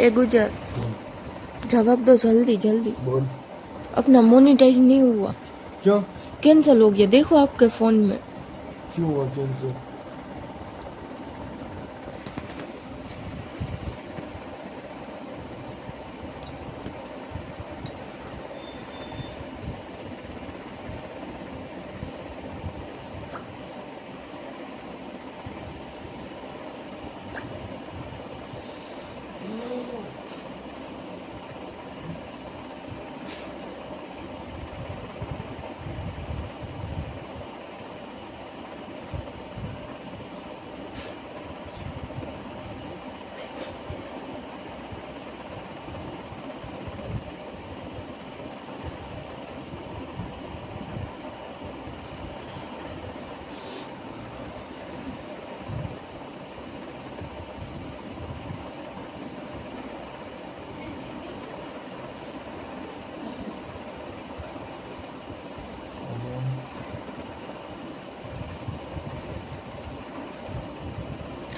ए गुजर, जवाब दो जल्दी जल्दी। बोल। अपना मोनिटाइज नहीं हुआ। क्यों? कैंसिल हो गया, देखो आपके फोन में। क्यों हुआ कैंसिल?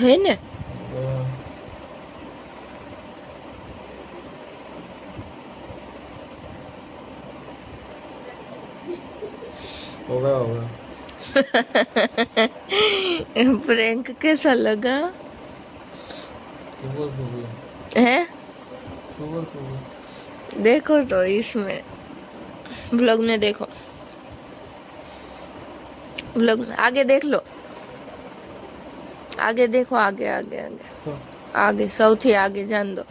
है ना? होगा होगा। प्रैंक कैसा लगा? सुबह सुबह। है? सुबह सुबह। देखो तो इसमें ब्लॉग में देखो, ब्लॉग में आगे देख लो, आगे देखो, आगे आगे आगे आगे, सौથી आगे जान दो।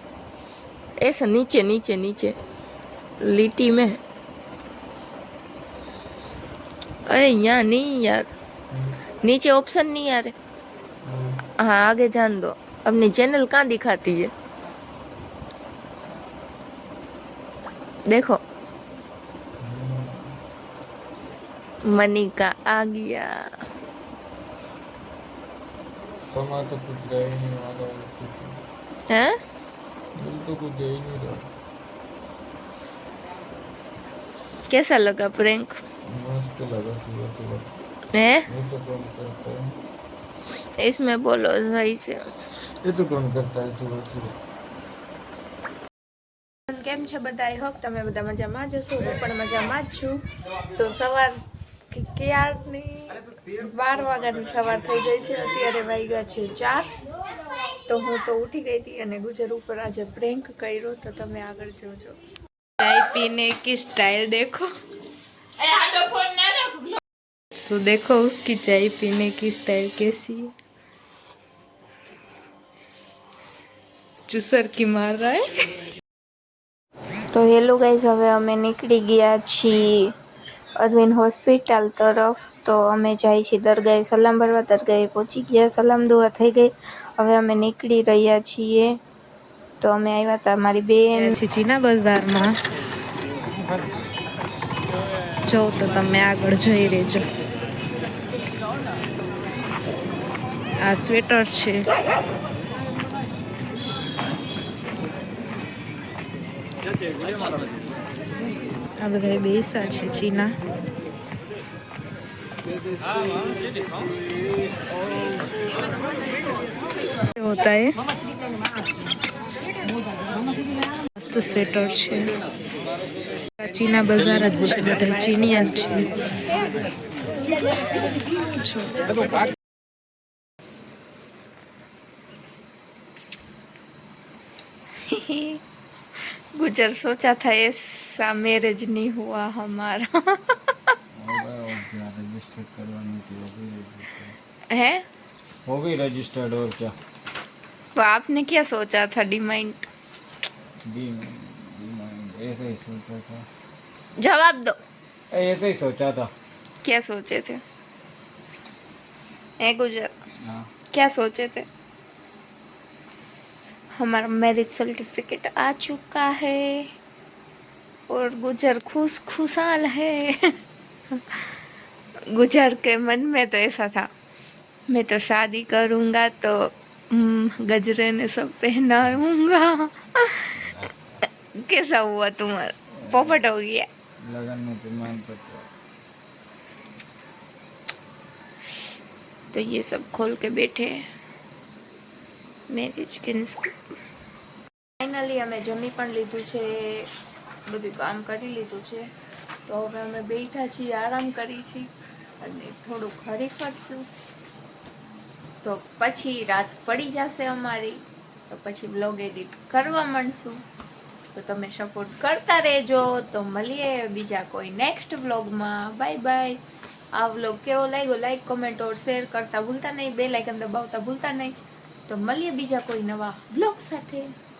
ऐसा नीचे नीचे नीचे लिटी में। अरे यहाँ नहीं यार, नीचे ऑप्शन नहीं यार। हाँ आगे जान दो। अपनी चैनल कहाँ दिखाती है? देखो, मनिका आ गया। कमा तो कुछ रह ही नहीं वाला है? दिल तो कुछ दे ही नहीं रहा। कैसा लगा प्रैंक? मस्त लगा सुबह सुबह। है? ये तो कौन करता है? इसमें बोलो सही से। ये तो कौन करता है सुबह सुबह? કેમ છો બધા? આઈ હોપ તમે બધા મજામાં જ હશો, હું પણ મજામાં જ છું। તો સવાર ક્યારની 12 વાગ્યાની સવાર થઈ ગઈ છે, અત્યારે વાગ્યા છે 4। તો હું તો ઉઠી ગઈ હતી અને ગુજર ઉપર આજે પ્રેન્ક કર્યો, તો તમે આગળ જોજો। चाय पीने की स्टाइल देखो, तो देखो उसकी चाय पीने की स्टाइल कैसी है। चूसर की मार रहा है। तो हेलो गाइस, હવે અમે નીકળી ગયા છીએ અરવિંદ હોસ્પિટલ તરફ। તો અમે જાય છીએ દરગાહે સલામ ભરવા। દરગાહે પહોંચી ગયા, સલામ દુઆ થઈ ગઈ, હવે અમે નીકળી રહ્યા છીએ। તો અમે આવ્યા હતા મારી બેન ચીચીના બજારમાં। જો તો તમે આગળ જોઈ રહેજો। આ સ્વેટર છે, આ બધા બેસા છે ચીના। होता है मस्त स्वेटर છે, ચીના બજાર જ છે, બધા ચીનિયા જ છે। गुजर सोचा था ऐसा मैरिज नहीं हुआ हमारा। रजिस्टर्ड करवानी थी, है? हो गई रजिस्टर्ड। और क्या? तो आपने क्या सोचा था? डिमांड ऐसे ही सोचा था। जवाब दो। ऐसे ही सोचा था। क्या सोचे थे? ए गुजर, हाँ। क्या सोचे थे? हमारा मैरिज सर्टिफिकेट आ चुका है और गुजर खुश खुशहाल है। गुजर के मन में तो ऐसा था, मैं तो शादी करूँगा तो गजरे ने सब पहनाऊंगा। कैसा हुआ तुम्हारा? पोपट हो गया। लगन में प्रमाण पत्र। तो ये सब खोल के बैठे, मैरिज कैंसिल। ફાઇનલી અમે જમી પણ લીધું છે, બધું કામ કરી લીધું છે. તો હવે અમે બેઠા છીએ, આરામ કરી છીએ અને થોડુંક હરી ફરશું. તો પછી રાત પડી જશે અમારી, તો પછી બ્લોગ એડિટ કરવા માંડશું. તો તમે સપોર્ટ કરતા રહેજો. તો મળીએ બીજા કોઈ નેક્સ્ટ બ્લોગમાં. Bye bye. આ વ્લોગ કેવો લાગ્યો લાઈક કોમેન્ટ ઓર શેર કરતા ભૂલતા નહીં, બેલ આઇકન દબાવતા ભૂલતા નહીં. તો મળીએ બીજા કોઈ નવા બ્લોગ સાથે.